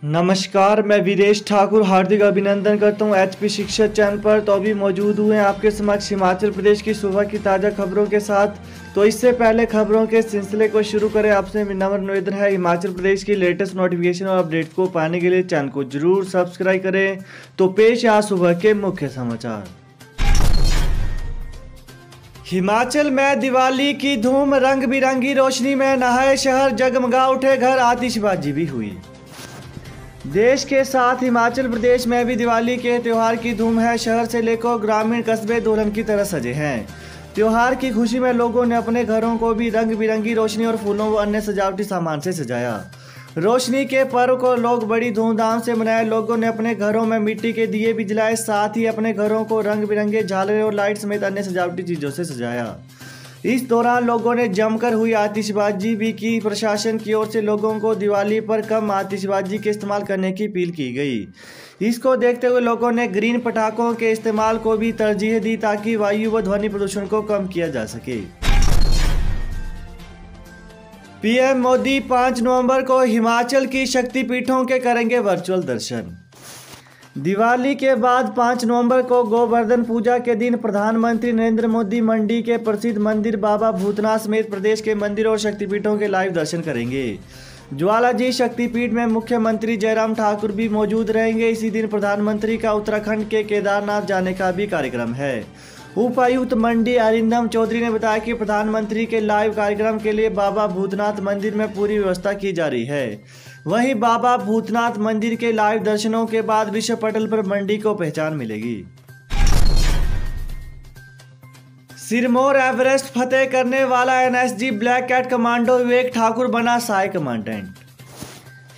नमस्कार, मैं वीरेश ठाकुर हार्दिक अभिनंदन करता हूं एचपी शिक्षा चैनल पर। तो अभी मौजूद हुए हैं आपके समक्ष हिमाचल प्रदेश की सुबह की ताज़ा खबरों के साथ। तो इससे पहले खबरों के सिलसिले को शुरू करें, आपसे नम्र निवेदन है हिमाचल प्रदेश की लेटेस्ट नोटिफिकेशन और अपडेट को पाने के लिए चैनल को जरूर सब्सक्राइब करें। तो पेश आज सुबह के मुख्य समाचार। हिमाचल में दिवाली की धूम, रंग बिरंगी रोशनी में नहाए शहर, जगमगा उठे घर, आतिशबाजी भी हुई। देश के साथ हिमाचल प्रदेश में भी दिवाली के त्यौहार की धूम है। शहर से लेकर ग्रामीण कस्बे दुल्हन की तरह सजे हैं। त्यौहार की खुशी में लोगों ने अपने घरों को भी रंग बिरंगी रोशनी और फूलों व अन्य सजावटी सामान से सजाया। रोशनी के पर्व को लोग बड़ी धूमधाम से मनाए। लोगों ने अपने घरों में मिट्टी के दिए भी जलाए, साथ ही अपने घरों को रंग बिरंगे झालर और लाइट समेत अन्य सजावटी चीज़ों से सजाया। इस दौरान लोगों ने जमकर हुई आतिशबाजी भी की। प्रशासन की ओर से लोगों को दिवाली पर कम आतिशबाजी के इस्तेमाल करने की अपील की गई। इसको देखते हुए लोगों ने ग्रीन पटाखों के इस्तेमाल को भी तरजीह दी ताकि वायु व ध्वनि प्रदूषण को कम किया जा सके। पीएम मोदी 5 नवंबर को हिमाचल की शक्तिपीठों के करेंगे वर्चुअल दर्शन। दिवाली के बाद 5 नवंबर को गोवर्धन पूजा के दिन प्रधानमंत्री नरेंद्र मोदी मंडी के प्रसिद्ध मंदिर बाबा भूतनाथ समेत प्रदेश के मंदिरों और शक्तिपीठों के लाइव दर्शन करेंगे। ज्वालाजी शक्तिपीठ में मुख्यमंत्री जयराम ठाकुर भी मौजूद रहेंगे। इसी दिन प्रधानमंत्री का उत्तराखंड के केदारनाथ जाने का भी कार्यक्रम है। उपायुक्त मंडी अरिंदम चौधरी ने बताया कि प्रधानमंत्री के लाइव कार्यक्रम के लिए बाबा भूतनाथ मंदिर में पूरी व्यवस्था की जा रही है। वहीं बाबा भूतनाथ मंदिर के लाइव दर्शनों के बाद विश्व पटल पर मंडी को पहचान मिलेगी। सिरमौर एवरेस्ट फतेह करने वाला NSG black cat commando Vivek Thakur बना सहायक कमांडेंट।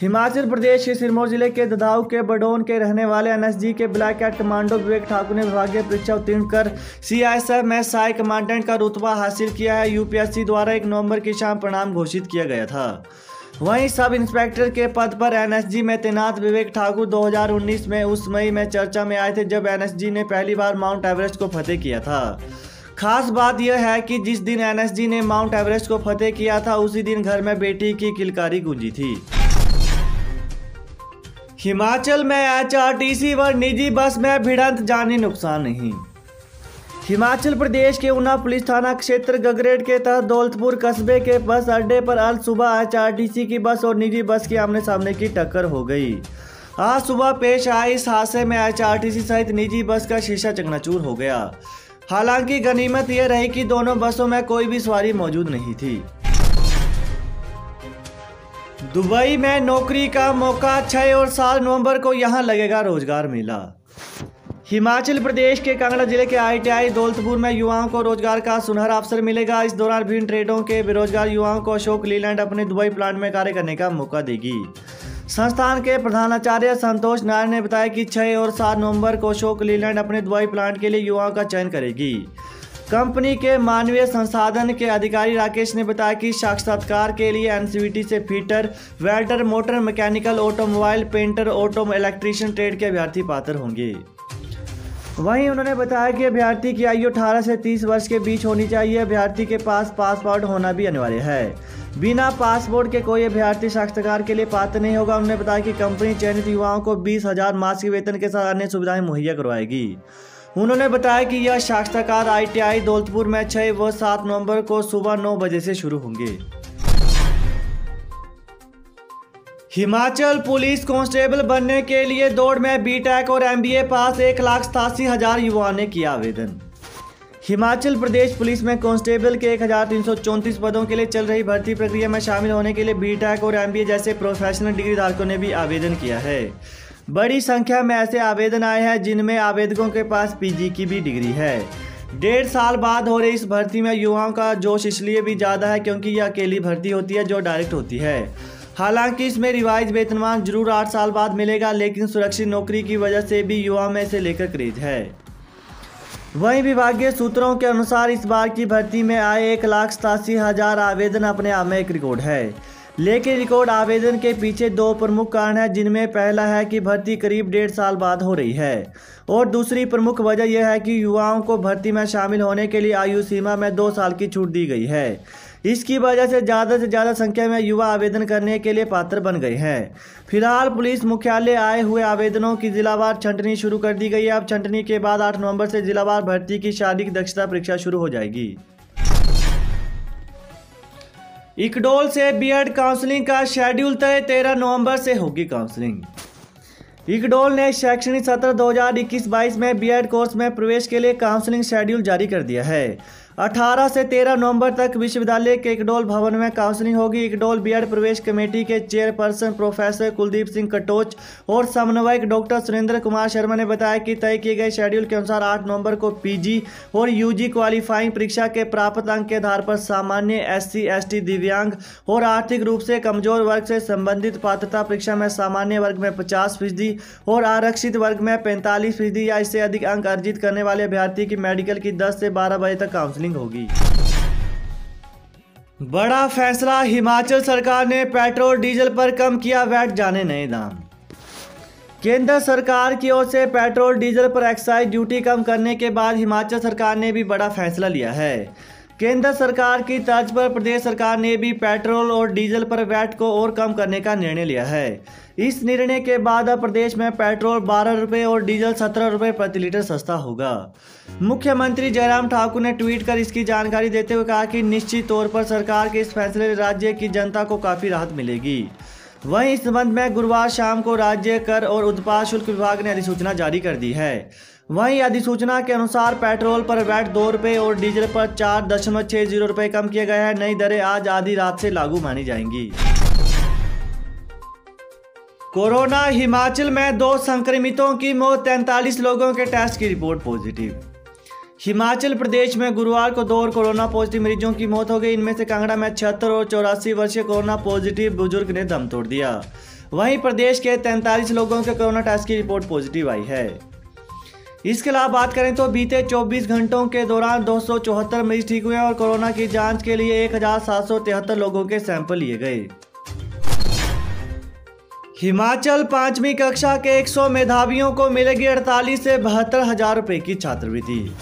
हिमाचल प्रदेश के सिरमौर जिले के ददाऊ के बडोन के रहने वाले एनएसजी के black cat commando Vivek Thakur ने विभागीय परीक्षा उत्तीर्ण कर सीआईएसएफ में सहायक कमांडेंट का रुतबा हासिल किया है। यूपीएससी द्वारा 1 नवंबर की शाम परिणाम घोषित किया गया था। वहीं सब इंस्पेक्टर के पद पर एनएसजी में तैनात विवेक ठाकुर 2019 में उस मई में चर्चा में आए थे जब एनएसजी ने पहली बार माउंट एवरेस्ट को फतेह किया था। खास बात यह है कि जिस दिन एनएसजी ने माउंट एवरेस्ट को फतेह किया था उसी दिन घर में बेटी की किलकारी गूंजी थी। हिमाचल में एचआरटीसी व निजी बस में भिड़ंत, जानी नुकसान नहीं। हिमाचल प्रदेश के ऊना पुलिस थाना क्षेत्र गगरेट के तहत दौलतपुर कस्बे के बस अड्डे पर आज सुबह एचआरटीसी की बस और निजी बस की आमने सामने की टक्कर हो गई। आज सुबह पेश आए इस हादसे में एचआरटीसी सहित निजी बस का शीशा चकनाचूर हो गया। हालांकि गनीमत यह रही कि दोनों बसों में कोई भी सवारी मौजूद नहीं थी। दुबई में नौकरी का मौका, 6 और 7 नवंबर को यहां लगेगा रोजगार मेला। हिमाचल प्रदेश के कांगड़ा जिले के आईटीआई दौलतपुर में युवाओं को रोजगार का सुनहरा अवसर मिलेगा। इस दौरान विभिन्न ट्रेडों के बेरोजगार युवाओं को अशोक लीलैंड अपने दुबई प्लांट में कार्य करने का मौका देगी। संस्थान के प्रधानाचार्य संतोष नारायण ने बताया कि 6 और 7 नवंबर को अशोक लीलैंड अपने दुबई प्लांट के लिए युवाओं का चयन करेगी। कंपनी के मानवीय संसाधन के अधिकारी राकेश ने बताया कि साक्षात्कार के लिए एनसीवीटी से fitter, welder, motor mechanical, automobile, painter, auto electrician trade के अभ्यर्थी पात्र होंगे। वहीं उन्होंने बताया कि अभ्यर्थी की आयु 18 से 30 वर्ष के बीच होनी चाहिए। अभ्यर्थी के पास पासपोर्ट होना भी अनिवार्य है। बिना पासपोर्ट के कोई अभ्यर्थी साक्षात्कार के लिए पात्र नहीं होगा। उन्होंने बताया कि कंपनी चयनित युवाओं को 20,000 मासिक वेतन के साथ अन्य सुविधाएं मुहैया करवाएगी। उन्होंने बताया कि यह साक्षात्कार आईटीआई दौलतपुर में 6 व 7 नवंबर को सुबह 9 बजे से शुरू होंगे। हिमाचल पुलिस कांस्टेबल बनने के लिए दौड़ में बीटेक और एमबीए पास 1,87,000 युवाओं ने किया आवेदन। हिमाचल प्रदेश पुलिस में कांस्टेबल के 1,334 पदों के लिए चल रही भर्ती प्रक्रिया में शामिल होने के लिए बीटेक और एमबीए जैसे प्रोफेशनल डिग्री धारकों ने भी आवेदन किया है। बड़ी संख्या में ऐसे आवेदन आए हैं जिनमें आवेदकों के पास पीजी की भी डिग्री है। 1.5 साल बाद हो रही इस भर्ती में युवाओं का जोश इसलिए भी ज़्यादा है क्योंकि यह अकेली भर्ती होती है जो डायरेक्ट होती है। हालांकि इसमें रिवाइज वेतनमान जरूर 8 साल बाद मिलेगा, लेकिन सुरक्षित नौकरी की वजह से भी युवाओं में इसे लेकर क्रेज है। वहीं विभागीय सूत्रों के अनुसार इस बार की भर्ती में आए 1,87,000 आवेदन अपने आप में एक रिकॉर्ड है। लेकिन रिकॉर्ड आवेदन के पीछे 2 प्रमुख कारण हैं, जिनमें पहला है कि भर्ती करीब 1.5 साल बाद हो रही है और दूसरी प्रमुख वजह यह है कि युवाओं को भर्ती में शामिल होने के लिए आयु सीमा में 2 साल की छूट दी गई है। इसकी वजह से ज़्यादा संख्या में युवा आवेदन करने के लिए पात्र बन गए हैं। फिलहाल पुलिस मुख्यालय आए हुए आवेदनों की जिलावार छंटनी शुरू कर दी गई है। अब छंटनी के बाद 8 नवंबर से जिलावार भर्ती की शारीरिक दक्षता परीक्षा शुरू हो जाएगी। इक्डोल से बीएड काउंसलिंग का शेड्यूल तय, 13 नवंबर से होगी काउंसलिंग। इक्डोल ने शैक्षणिक सत्र 2021-22 में बीएड कोर्स में प्रवेश के लिए काउंसलिंग शेड्यूल जारी कर दिया है। 18 से 13 नवंबर तक विश्वविद्यालय के इक्डोल भवन में काउंसलिंग होगी। इक्डोल बीएड प्रवेश कमेटी के चेयरपर्सन प्रोफेसर कुलदीप सिंह कटोच और समन्वयक डॉक्टर सुरेंद्र कुमार शर्मा ने बताया कि तय किए गए शेड्यूल के अनुसार 8 नवंबर को पीजी और यूजी क्वालिफाइंग परीक्षा के प्राप्त अंक के आधार पर सामान्य, एससी, एसटी, दिव्यांग और आर्थिक रूप से कमजोर वर्ग से संबंधित पात्रता परीक्षा में सामान्य वर्ग में 50% और आरक्षित वर्ग में 45% या इससे अधिक अंक अर्जित करने वाले अभ्यर्थी की मेडिकल की 10 से 12 बजे तक काउंसलिंग होगी। बड़ा फैसला, हिमाचल सरकार ने पेट्रोल डीजल पर कम किया वैट, जाने नए दाम। केंद्र सरकार की ओर से पेट्रोल डीजल पर एक्साइज ड्यूटी कम करने के बाद हिमाचल सरकार ने भी बड़ा फैसला लिया है। केंद्र सरकार की तर्ज पर प्रदेश सरकार ने भी पेट्रोल और डीजल पर वैट को और कम करने का निर्णय लिया है। इस निर्णय के बाद अब प्रदेश में पेट्रोल 12 रुपये और डीजल 17 रुपये प्रति लीटर सस्ता होगा। मुख्यमंत्री जयराम ठाकुर ने ट्वीट कर इसकी जानकारी देते हुए कहा कि निश्चित तौर पर सरकार के इस फैसले से राज्य की जनता को काफ़ी राहत मिलेगी। वहीं इस संबंध में गुरुवार शाम को राज्य कर और उत्पाद शुल्क विभाग ने अधिसूचना जारी कर दी है। वहीं अधिसूचना के अनुसार पेट्रोल पर वैट 2 रुपये और डीजल पर 4.60 रुपये कम किया गया है। नई दरें आज आधी रात से लागू मानी जाएंगी। कोरोना, हिमाचल में 2 संक्रमितों की मौत, 43 लोगों के टेस्ट की रिपोर्ट पॉजिटिव। हिमाचल प्रदेश में गुरुवार को 2 और कोरोना पॉजिटिव मरीजों की मौत हो गई। इनमें से कांगड़ा में 76 और 84 वर्षीय कोरोना पॉजिटिव बुजुर्ग ने दम तोड़ दिया। वहीं प्रदेश के 43 लोगों के कोरोना टेस्ट की रिपोर्ट पॉजिटिव आई है। इसके अलावा बात करें तो बीते 24 घंटों के दौरान 274 मरीज ठीक हुए और कोरोना की जांच के लिए 1773 लोगों के सैंपल लिए गए। हिमाचल 5वीं कक्षा के 100 मेधावियों को मिलेगी 48 से 72 हज़ार रुपये की छात्रवृत्ति।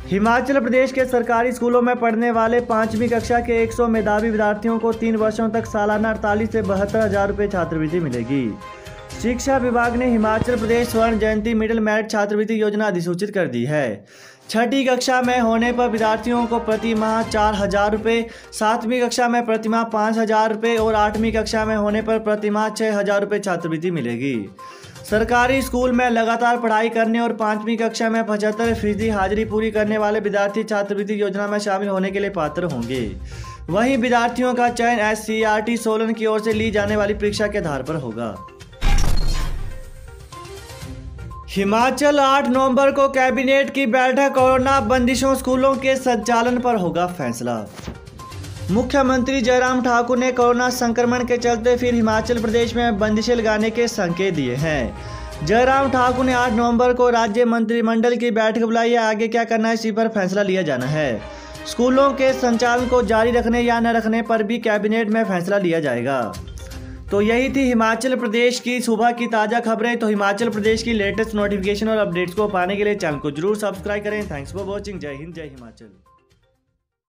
हिमाचल प्रदेश के सरकारी स्कूलों में पढ़ने वाले 5वीं कक्षा के 100 मेधावी विद्यार्थियों को 3 वर्षों तक सालाना 48 से 72 हज़ार रुपये छात्रवृत्ति मिलेगी। शिक्षा विभाग ने हिमाचल प्रदेश स्वर्ण जयंती मिडिल मेरिट छात्रवृत्ति योजना अधिसूचित कर दी है। 6ठी कक्षा में होने पर विद्यार्थियों को प्रति माह 4,000 रुपये, 7वीं कक्षा में प्रति माह 5,000 रुपये और 8वीं कक्षा में होने पर प्रति माह 6,000 रुपये छात्रवृत्ति मिलेगी। सरकारी स्कूल में लगातार पढ़ाई करने और 5वीं कक्षा में 75% हाजिरी पूरी करने वाले विद्यार्थी छात्रवृत्ति योजना में शामिल होने के लिए पात्र होंगे। वहीं विद्यार्थियों का चयन SCERT सोलन की ओर से ली जाने वाली परीक्षा के आधार पर होगा। हिमाचल 8 नवंबर को कैबिनेट की बैठक, कोरोना बंदिशों स्कूलों के संचालन पर होगा फैसला। मुख्यमंत्री जयराम ठाकुर ने कोरोना संक्रमण के चलते फिर हिमाचल प्रदेश में बंदिशें लगाने के संकेत दिए हैं। जयराम ठाकुर ने 8 नवंबर को राज्य मंत्रिमंडल की बैठक बुलाई है। आगे क्या करना है इसी पर फैसला लिया जाना है। स्कूलों के संचालन को जारी रखने या न रखने पर भी कैबिनेट में फैसला लिया जाएगा। तो यही थी हिमाचल प्रदेश की सुबह की ताज़ा खबरें। तो हिमाचल प्रदेश की लेटेस्ट नोटिफिकेशन और अपडेट्स को पाने के लिए चैनल को जरूर सब्सक्राइब करें। Thanks for watching. जय हिंद, जय हिमाचल।